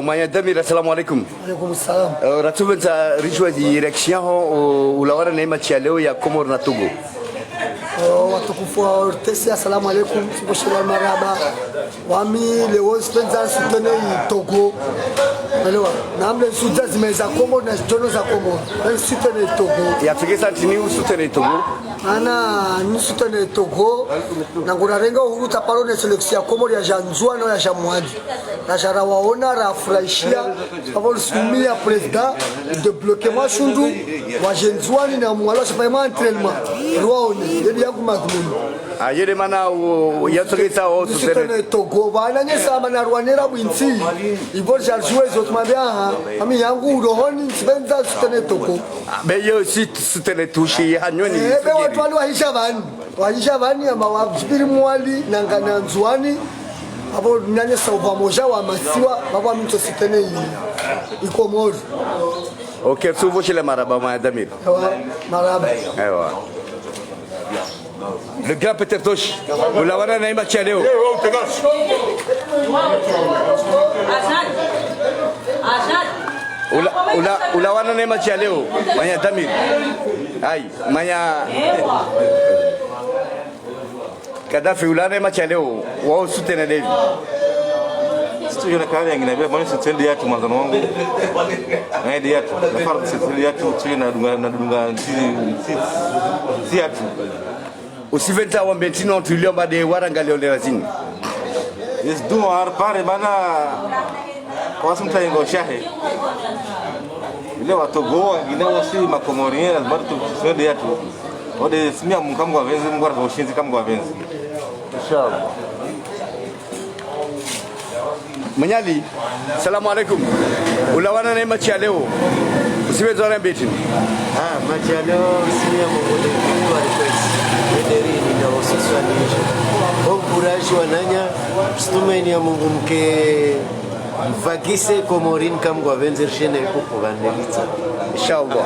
Maya Damir, assalamualaikum. Waalaikumsalam. Ratuvenza rijwa di reaction ulawara neema cha leo ya Komoro na Togo. Watukufu wa Ortesi, assalamu alaikum. Tukushukuru maraba. Wami leo spenza sutene Togo. Elewa. Namle suja zimeza Komoro na jono za Komoro. Na sutene Togo. Ya fikisa tini usutene Togo. Ana ni sutene Togo. Na ngura renga uhuru taparo ne selection ya Komoro ya Janzua na ya Jamwadi. Na jara waona rafurahishia hapo sumia president de bloquement shundu wa Janzuani na mwalo sepema entraînement. Ruaoni yedi yangu madhumuni. Ayere mana yasogeza o sutene Togo bana nyesa mana ruanera bwinsi. Ivo jarjue zotmabia ami yangu rohoni spenza sutene Togo. Beyo sutene tushi hanyoni. Be watu wali wahisha vani ama wabiri mwali nangana nzuani. Hapo nanye sauva moja wa masiwa baba mito sitene iko mori. Okay, suvo shile maraba Maya Damir. Maraba. Ewa. Le grand Peter Tosh. Ulawana neema cha leo. Ulawana neema cha leo Maya Damir. Ai, Maya Kadafi ulana neema cha leo wao sutene David. Sio na kale ngine bia mwana sitende yatu mwanzo wangu. Ngaidi yatu. Na farq sitende yatu sio na dunga si yatu. Usiventa wa Bentino tuliomba de warangalio lewazini. Yes duar pare bana kwa sumta ingo shahe. Ile watu Togo ngine wasi makomoria bado sitende yatu. Ode simia mkamgo wa venzi mngora kwa ushinzi kama wa venzi. Inshallah. Manyali, salamu alaikum. Ulawana neema cha leo. Usiweza na beti. Machi ya leo simia mngole kwa request. Ederi ni na wasusu wa nisho. Kuraji wananya stumeni ya Mungu mke mvagise Komorin kama kwa venzi shene kuko ganelita. Inshallah.